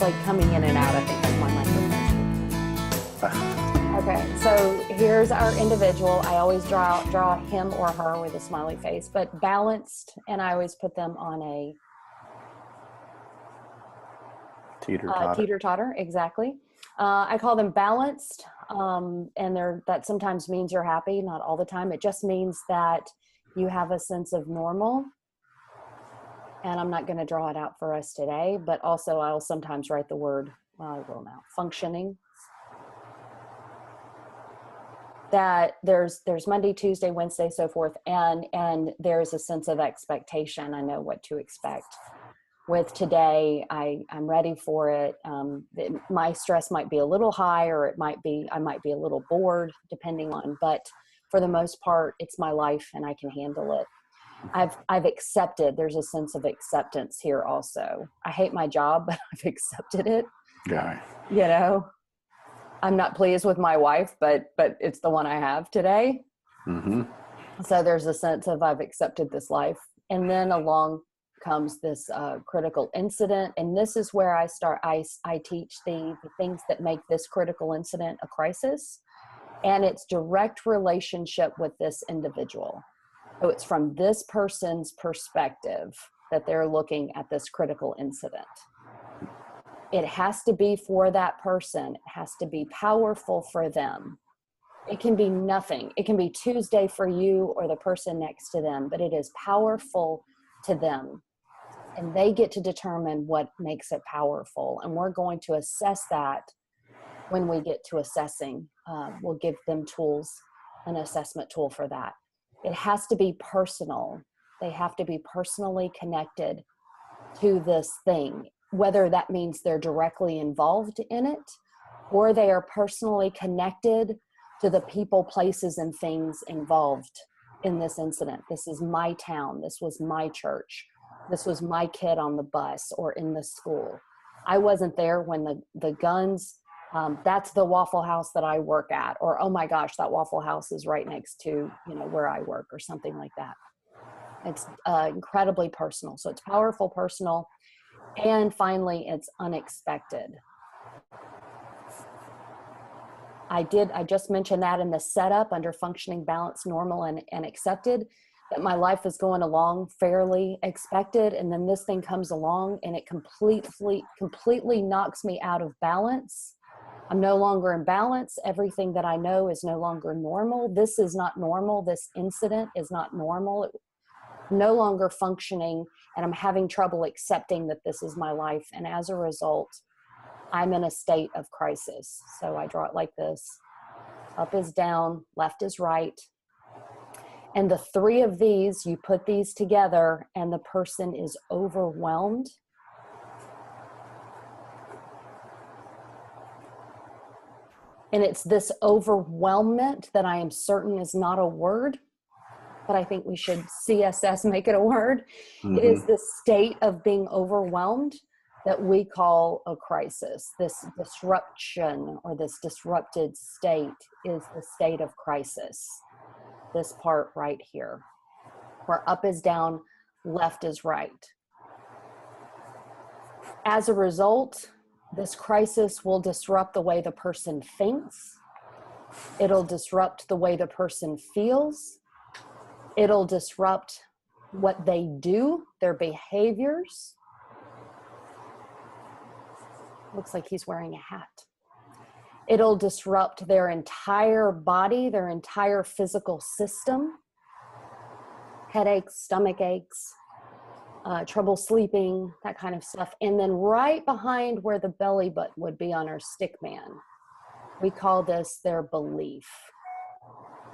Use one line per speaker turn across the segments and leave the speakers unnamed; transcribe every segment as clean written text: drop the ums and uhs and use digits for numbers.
like coming in and out, I think, of my microphone. Okay, so here's our individual. I always draw him or her with a smiley face, but balanced, and I always put them on a teeter-totter, exactly. I call them balanced, and that sometimes means you're happy, not all the time. It just means that you have a sense of normal. And I'm not going to draw it out for us today, but also I'll sometimes write the word, well, I will now, functioning. That there's Monday, Tuesday, Wednesday, so forth, and there's a sense of expectation. I know what to expect. With today, I'm ready for it. My stress might be a little high, or I might be a little bored, depending on. But for the most part, it's my life, and I can handle it. I've accepted. There's a sense of acceptance here also. I hate my job, but I've accepted it.
Yeah.
You know, I'm not pleased with my wife, but it's the one I have today.
Mm-hmm.
So there's a sense of I've accepted this life. And then along comes this critical incident. And this is where I start. I teach the things that make this critical incident a crisis, and its direct relationship with this individual. So it's from this person's perspective that they're looking at this critical incident. It has to be for that person. It has to be powerful for them. It can be nothing. It can be Tuesday for you or the person next to them, but it is powerful to them. And they get to determine what makes it powerful. And we're going to assess that when we get to assessing. We'll give them tools, an assessment tool for that. It has to be personal. They have to be personally connected to this thing, whether that means they're directly involved in it or they are personally connected to the people, places, and things involved in this incident. This is my town. This was my church. This was my kid on the bus or in the school. I wasn't there when the guns, that's the Waffle House that I work at, or, oh my gosh, that Waffle House is right next to, where I work, or something like that. It's incredibly personal. So it's powerful, personal, and finally, it's unexpected. I just mentioned that in the setup under functioning, balanced, normal, and accepted, that my life is going along fairly expected. And then this thing comes along and it completely knocks me out of balance. I'm no longer in balance. Everything that I know is no longer normal. This is not normal. This incident is not normal. No longer functioning, and I'm having trouble accepting that this is my life. And as a result, I'm in a state of crisis. So I draw it like this. Up is down, left is right. And the three of these, you put these together and the person is overwhelmed. And it's this overwhelmment that I am certain is not a word, but I think we should CSS make it a word. Mm-hmm. It is the state of being overwhelmed that we call a crisis. This disruption or this disrupted state is the state of crisis. This part right here, where up is down, left is right. As a result, this crisis will disrupt the way the person thinks. It'll disrupt the way the person feels. It'll disrupt what they do, their behaviors. Looks like he's wearing a hat. It'll disrupt their entire body, their entire physical system. Headaches, stomach aches, trouble sleeping, that kind of stuff. And then right behind where the belly button would be on our stick man, we call this their belief.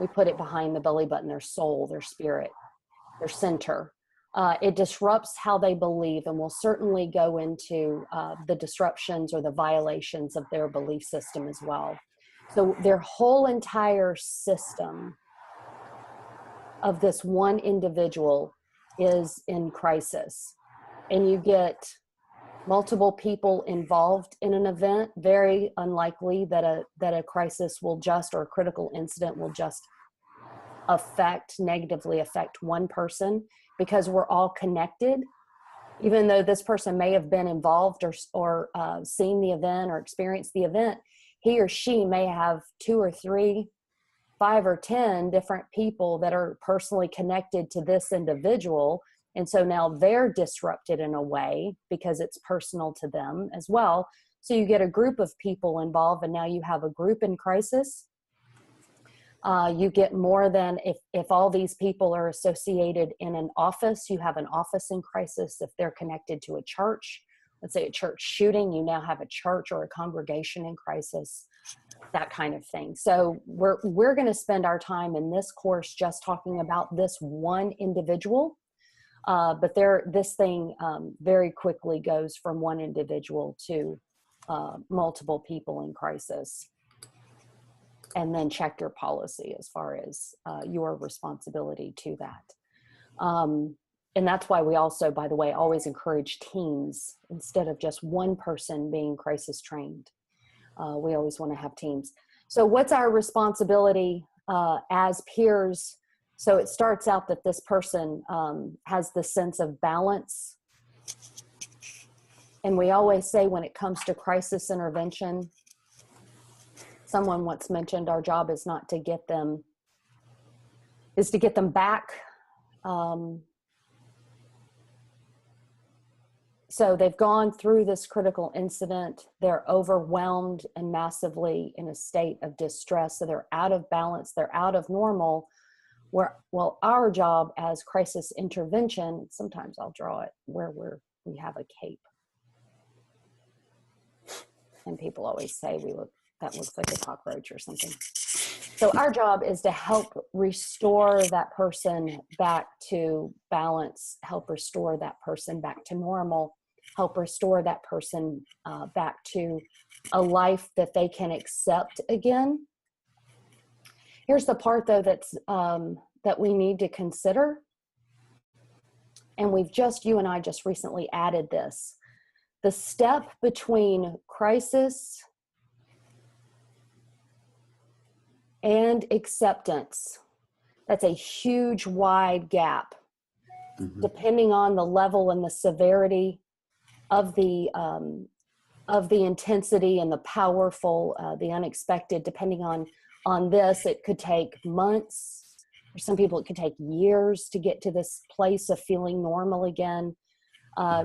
We put it behind the belly button, their soul, their spirit, their center. It disrupts how they believe, and will certainly go into the disruptions or the violations of their belief system as well. So their whole entire system of this one individual is in crisis. And you get multiple people involved in an event. Very unlikely that a crisis will just, or a critical incident will just negatively affect one person, because we're all connected. Even though this person may have been involved or seen the event or experienced the event, he or she may have 2 or 3, 5 or 10 different people that are personally connected to this individual. And so now they're disrupted in a way because it's personal to them as well. So you get a group of people involved, and now you have a group in crisis. You get more than if all these people are associated in an office, you have an office in crisis. If they're connected to a church, let's say a church shooting, you now have a church or a congregation in crisis, that kind of thing. So we're going to spend our time in this course just talking about this one individual. But this thing very quickly goes from one individual to multiple people in crisis. And then check your policy as far as your responsibility to that. And that's why we also, by the way, always encourage teams instead of just one person being crisis trained. We always want to have teams. So what's our responsibility as peers? So it starts out that this person has the sense of balance. And we always say when it comes to crisis intervention, someone once mentioned our job is not to get them, is to get them back. So they've gone through this critical incident. They're overwhelmed and massively in a state of distress. So they're out of balance. They're out of normal. Well, our job as crisis intervention, sometimes I'll draw it where we have a cape. And people always say that looks like a cockroach or something. So our job is to help restore that person back to balance, help restore that person back to normal, help restore that person back to a life that they can accept again. Here's the part though that we need to consider. And you and I just recently added this. The step between crisis and acceptance, that's a huge, wide gap, depending on the level and the severity of the intensity and the powerful, the unexpected. Depending on this, it could take months. For some people, it could take years to get to this place of feeling normal again,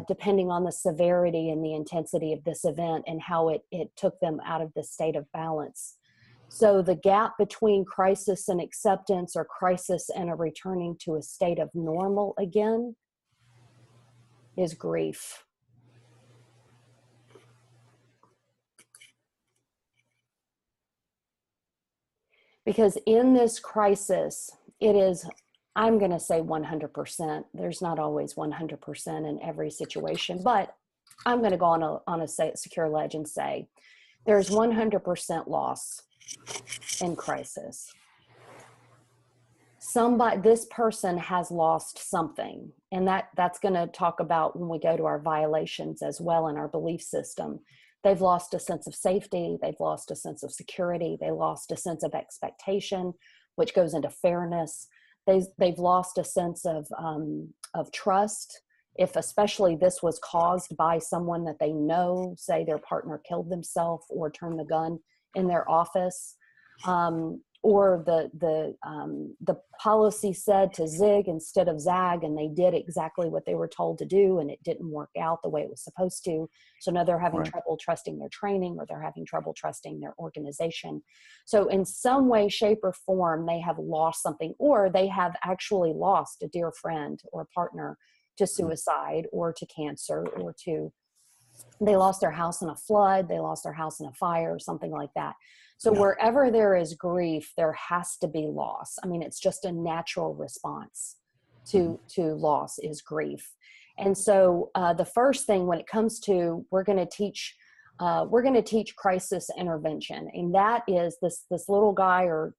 depending on the severity and the intensity of this event and how it took them out of the state of balance. So the gap between crisis and acceptance, or crisis and a returning to a state of normal again, is grief. Because in this crisis, it is, I'm going to say 100%. There's not always 100% in every situation, but I'm going to go on a secure ledge and say there's 100% loss in crisis. This person has lost something, and that's going to talk about when we go to our violations as well in our belief system. They've lost a sense of safety. They've lost a sense of security. They lost a sense of expectation, which goes into fairness. They've lost a sense of trust. If especially this was caused by someone that they know, say their partner killed themselves or turned the gun in their office, or the policy said to zig instead of zag, and they did exactly what they were told to do, and it didn't work out the way it was supposed to. So now they're having trouble trusting their training, or they're having trouble trusting their organization. So in some way, shape, or form, they have lost something, or they have actually lost a dear friend or a partner to suicide or to cancer, or they lost their house in a flood, they lost their house in a fire, or something like that. So wherever there is grief, there has to be loss. I mean, it's just a natural response to loss is grief. And so the first thing when it comes to, we're going to teach crisis intervention. And that is this little guy or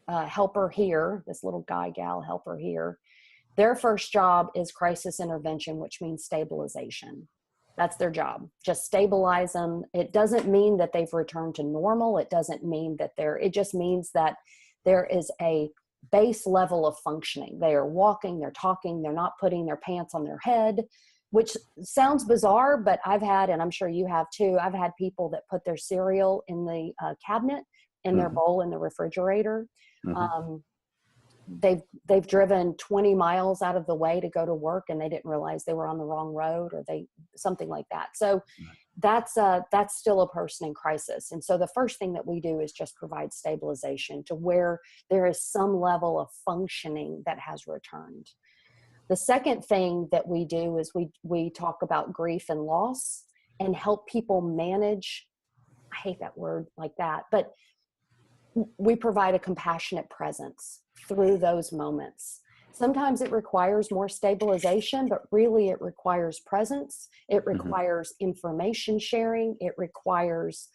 helper here, this little guy, gal, helper here. Their first job is crisis intervention, which means stabilization. That's their job. Just stabilize them. It doesn't mean that they've returned to normal. It doesn't mean that it just means that there is a base level of functioning. They are walking, they're talking, they're not putting their pants on their head, which sounds bizarre, but I've had, and I'm sure you have too, I've had people that put their cereal in the cabinet, in their bowl in the refrigerator. They've driven 20 miles out of the way to go to work, and they didn't realize they were on the wrong road, or something like that. So that's still a person in crisis. And so the first thing that we do is just provide stabilization to where there is some level of functioning that has returned. The second thing that we do is we talk about grief and loss and help people manage. I hate that word like that, but we provide a compassionate presence through those moments. Sometimes it requires more stabilization, but really it requires presence. It requires information sharing. It requires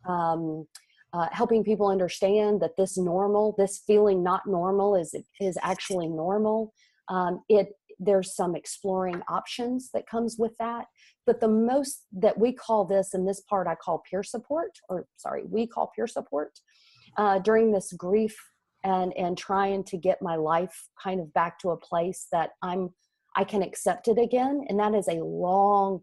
helping people understand that this feeling not normal is actually normal. There's some exploring options that comes with that. But the most that we call this, in this part I call peer support, we call peer support during this grief and trying to get my life kind of back to a place that I can accept it again. And that is a long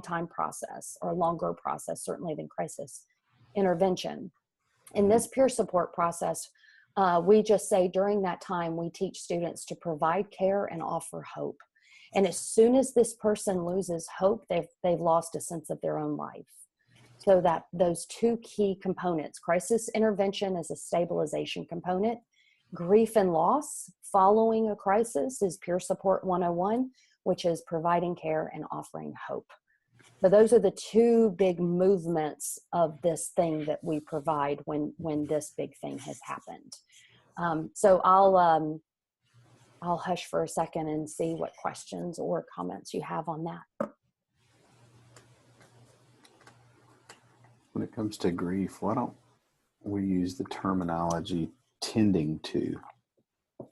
time process, or a longer process, certainly than crisis intervention. In this peer support process, we just say during that time, we teach students to provide care and offer hope. And as soon as this person loses hope, they've lost a sense of their own life. So that those two key components, crisis intervention is a stabilization component. Grief and loss following a crisis is peer support 101, which is providing care and offering hope. So those are the two big movements of this thing that we provide when this big thing has happened. So I'll hush for a second and see what questions or comments you have on that.
When it comes to grief, why don't we use the terminology tending to?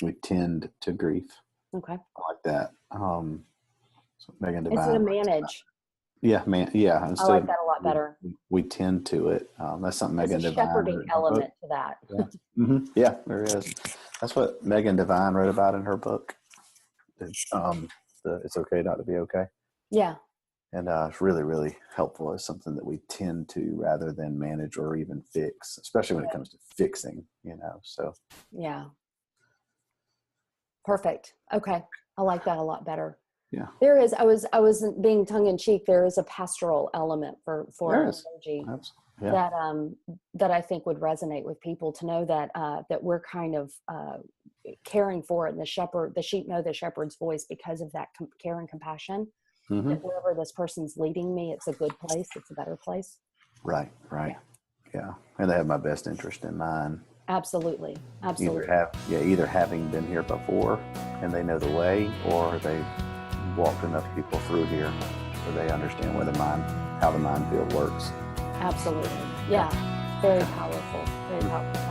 We tend to grief.
Okay.
I like that. So Megan Devine.
Instead of manage.
Yeah, yeah.
I like that a lot better.
We tend to it. That's something Megan Devine.
There's a shepherding element to that.
Yeah. Yeah, there is. That's what Megan Devine wrote about in her book. It's okay not to be okay.
Yeah.
And it's really, really helpful. It's something that we tend to rather than manage or even fix, especially when it comes to fixing, so.
Yeah. Perfect. Okay. I like that a lot better.
Yeah.
There is, I was being tongue in cheek. There is a pastoral element for energy that I think would resonate with people, to know that we're kind of caring for it. And the sheep know the shepherd's voice because of that care and compassion. That wherever this person's leading me, it's a good place. It's a better place.
Right. Yeah. And they have my best interest in mind.
Absolutely.
Either having been here before and they know the way, or they've walked enough people through here so they understand how the mind field works.
Absolutely. Yeah. Very powerful. Very powerful.